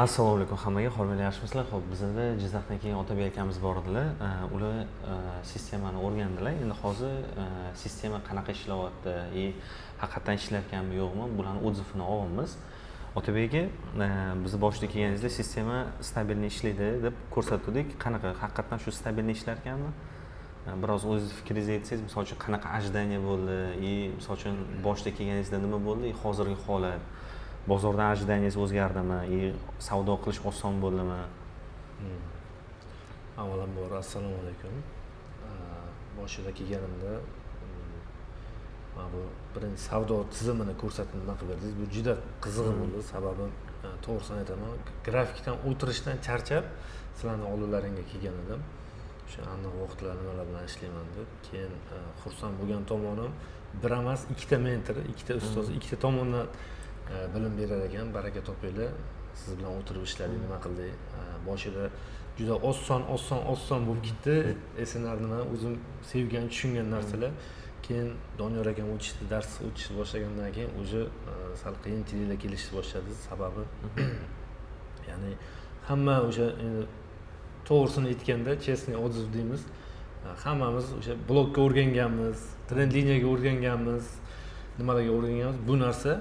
Assalomu alaykum hammaga, hurmatli yaxshimisizlar? Xo'p, bizda Jizzaxdan keyin Otabek akamiz bor edilar. Ular sistemani o'rgandilar. Endi hozir sistema qanaqa ishlayapti, haqiqatan ishlayotganmi yo'qmi, bularning odzivini olyapmiz. Otabek aka, biz boshida kelganingizda sistema stabilni ishlaydi deb ko'rsatdik. Qanaqa, haqiqatan shu stabilni ishlar ekanmi? Biroz o'zingiz fikringizni aytsangiz, misol uchun qanaqa ajdaniya bo'ldi, misol uchun boshida kelganingizda nima bo'ldi, hozirgi holat, bozordan ajdaniyangiz o'zgardimi, savdo qilish oson bo'ldimi? Avvalambor assalomu alaykum. Boshida kelganimda mana bu birinchi savdo tizimini ko'rsatib nima qilib berdingiz. Bu juda qiziq bo'ldi. Sababi to'g'risini aytaman, grafikdan o'tirishdan charchab sizlarning oldinglaringga kelgan edim. O'sha aniq vaqtlar nimalar bilan ishlayman deb. Keyin xursand bo'lgan tomonim bir emas, ikkita mentor, ikkita ustoz, ikkita tomondan bilim berar ekan. Baraka topinglar. Siz bilan o'tirib ishladik, nima qildik. Boshida juda oson bo'lib ketdi. SNR nima o'zim sevgan, tushungan narsalar. Keyin Doniyor akam dars o'tishni boshlagandan keyin o'zi sal qiyinchiliklar kelishni boshladi. Sababi ya'ni hamma o'sha to'g'risini aytganda, chestniy odziv deymiz. Hammamiz o'sha blogga o'rganganmiz, trend liniyaga o'rganganmiz, nimalarga o'rganganmiz. Bu narsa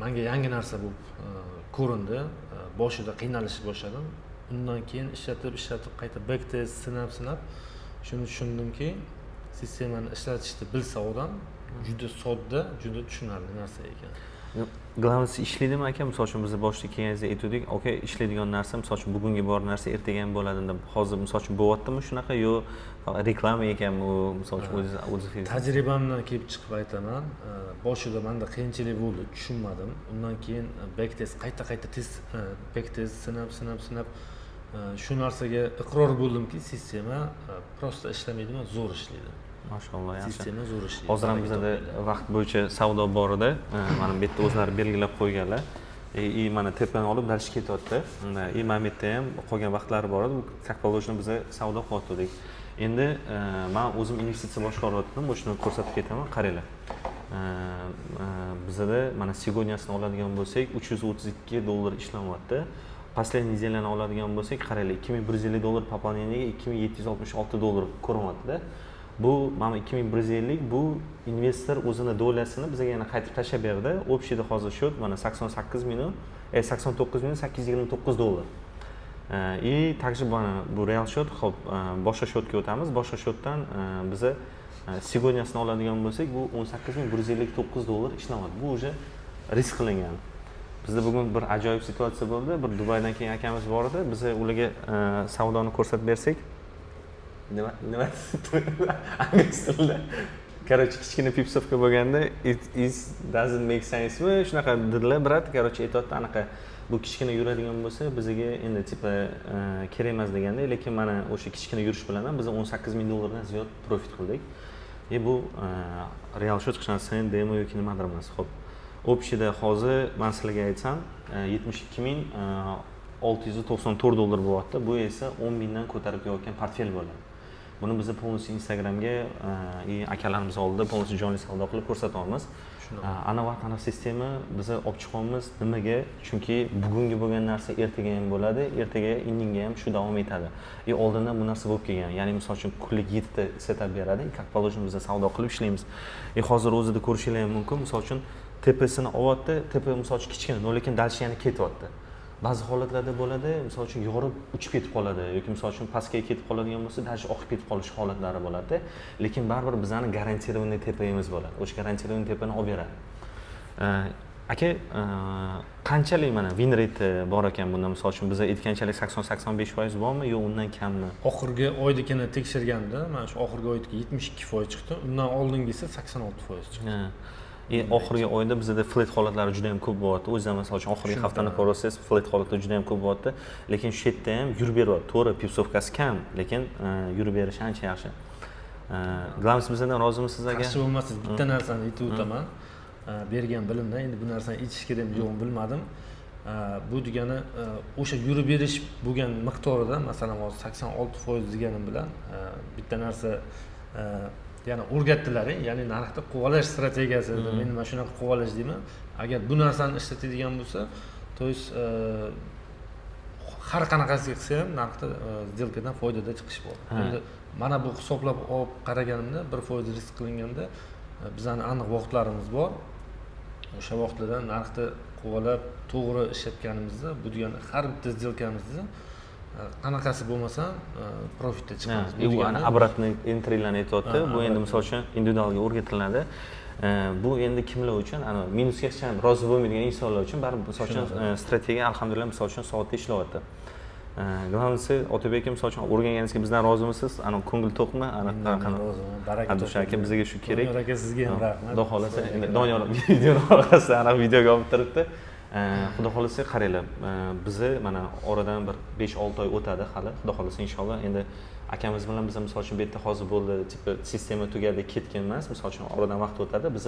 menga yangi narsa bo'lib ko'rindi. Boshida qiynalishni boshladim. Undan keyin ishlatib qayta backtest sinab shuni tushundimki, sistemani ishlatishni bilsa odam juda sodda, juda tushunarli narsa ekan. Glavosi ishlaydimi aka? Misol uchun biz boshida kelganingizda aytdik, "Okey, ishlaydigan narsa, misol uchun bugungi bor narsa ertaga ham bo'ladi" deb. Hozir misol uchun bo'lyaptimi shunaqa yo reklama ekanmi u? Misol uchun o'zingiz tajribamdan kelib chiqib aytaman. Boshida menda qiyinchilik bo'ldi, tushunmadim. Undan keyin backtest qayta test backtest sinab shu narsaga iqror bo'ldimki, sistema prosta ishlamaydi, zo'r ishlaydi. Mashalloh, yaxshi. Sistema zo'r ishlaydi. Hozir ham bizda vaqt bo'yicha savdo bor edi. Mana bu yerda o'zlari belgilab qo'yganlar. Mana tepani olib dalish ketyapti. Men bu yerda ham qolgan vaqtlari bor edi. Bu как положено biz savdo qilyaptik. Endi men o'zim investitsiya boshqaryaptim. Shuni ko'rsatib ketaman, qaranglar. Bizda mana сегоднясini oladigan bo'lsak, $332 ishlanyapti. Последний неделяni oladigan bo'lsak, qaranglar, $2150 пополнениеga $2766 ko'rinyapti-da. Bu mana 2150 bu investor o'zini dolyasini bizga yana qaytib tashlab berdi. Общий hozir счет mana 89,829 $. Также bu real счет, hop, boshqa счетga o'tamiz. Boshqa счетdan biza сегоднясini oladigan bo'lsak, bu $18,159 ishlayapti. Bu уже risk qilingan. Bizda bugun bir ajoyib situatsiya bo'ldi. Bir Dubaydan keyin akamiz bor edi. Biz ularga savdoni ko'rsatib bersak, nima ingliz tilida короче kichkina pipsovka bo'lganda it doesn't make sense mi shunaqa dedilar, brat. Короче aytayotdi, anaqa bu kichkina yuradigan bo'lsa bizga endi tipa kerak emas deganda, lekin mana o'sha kichkina yurish bilan ham biz $18,000 dan ziyod profit qildik. Bu real счет qilishdan demo yoki nimadir emas. Xo'p, общийda hozir men sizlarga aytsam $72,694 bo'lyapti. Bu esa 10,000 dan ko'tarib kelayotgan portfel bo'ladi. Buni biz полностью Instagramga akalarimiz oldida полностью jonli savdo qilib ko'rsatamiz. Ana vaqt ana sistema biz olib chiqamiz. Nimaga? Chunki bugungi bo'lgan narsa ertaga ham bo'ladi, ertaga indinga ham shu davom etadi. Oldindan bu narsa bo'lib kelgan. Ya'ni misol uchun kunlik 7 ta setup beradi. Как положено biz savdo qilib ishlaymiz. Hozir o'zida ko'rishingiz ham mumkin. Misol uchun tepasini olyapti, tepa misol uchun kichkina, lekin dalish yana ketyapti. Ba'zi holatlarda bo'ladi, misol uchun yorib uchib ketib qoladi yoki misol uchun pastga ketib qoladigan bo'lsa, dalish oqib ketib qolish holatlari bo'ladi. Lekin baribir bizning garantированный tepamiz bo'ladi. O'sha garantированный tepani olib beradi. Aka, qanchalik mana win rate bor ekan bunda? Misol uchun biz aytganchalik 80-85% bormi yo undan kammi? Oxirgi oydagina tekshirganda, mana shu oxirgi oydagi 72% chiqdi. Undan oldingisi 86% chiqdi. Oxirgi oyda bizda flat holatlari juda ham ko'p bo'lyapti. O'zingizdan masalan uchun oxirgi haftani ko'rsangiz, flat holatlari juda ham ko'p bo'lyapti. Lekin shu yerda ham yurib beryapti. To'g'ri, pipsovkasi kam, lekin yurib berishi ancha yaxshi. Glavosi bizdan rozimisiz aka? Yaxshi bo'lmasiz, bitta narsani aytib o'taman. Bergan bilimdan endi bu narsani aytish kerakmi yo'qmi bilmadim. Bu degani o'sha yurib berish bo'lgan miqdorida, masalan, hozir 86% deganim bilan bitta narsa yana o'rgatdilar, ya'ni narxni quvalash strategiyasi. Men nima shunaqa quvalash deyman. Agar bu narsani ishlatadigan bo'lsa, То есть har qanaqasiga qilsa ham narxda сделкаdan foydada chiqish bor. Endi mana bu hisoblab olib qaraganimda 1% risk qilinganda bizani aniq vaqtlarimiz bor. O'sha vaqtlarda narxni qo'g'alab to'g'ri ishlatganimizda bu degani har bitta сделкамizda qanaqasi bo'lmasa profitda chiqamiz. Bu ana обратный entrylarni aytyapti. Bu endi misol uchun individualga o'rgatiladi. Bu endi kimlar uchun ana minusga hech ham rozi bo'lmaydigan insonlar uchun baribir misol uchun strategiya alhamdulillah misol uchun soatda ishlayapti. Glavosi Otabek aka misol uchun o'rganganingizga bizdan rozimisiz? Ana ko'ngil to'qmi? Ana qanaqa? Baraka Abdusha aka bizga shu kerak. Doniyor aka sizga ham rahmat. Xudo xolasa endi Doniyor videoni orqasidan ana videoga olib turibdi. Xudo xolasa qaranglar, bizni mana oradan bir 5-6 oy o'tadi hali. Xudo xolasa inshaalloh endi akamiz bilan biz misol uchun bu yerda hozir bo'ldi, tipi sistema tugadi, ketgan emas. Misol uchun oradan vaqt o'tadi. Biz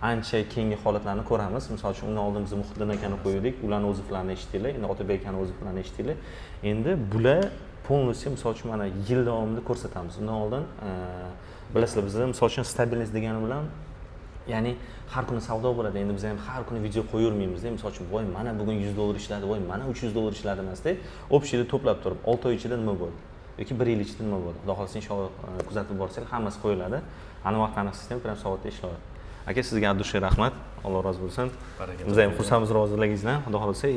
ancha keyingi holatlarni ko'ramiz. Misol uchun undan oldin biz Muhiddin akani qo'ydik, ularning o'zi bilan eshitdinglar, endi Otabek akani o'zi bilan eshitdinglar. Endi bular полностью misol uchun mana yil davomida ko'rsatamiz. Undan oldin bilasizlar bizda misol uchun stabilность degani bilan ya'ni har kuni savdo bo'ladi. Endi biz ham har kuni video qo'yurmaymiz-da. Misol uchun voy mana bugun $100 ishladi, voy mana $300 ishladi emas-da. Общийda to'plab turib 6 oy ichida nima bo'ldi yoki 1 yil ichida nima bo'ldi. Xudo xolasa inshaalloh kuzatib borsangiz hammasi qo'yiladi. Ana vaqt aniq sistem bilan soatda ishlaydi. Aka sizga Abdusha rahmat. Alloh rozi bo'lsin. Biz ham xursandmiz roziligingizdan. Xudo xolasa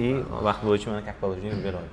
vaqt bo'yicha mana как положение beradi.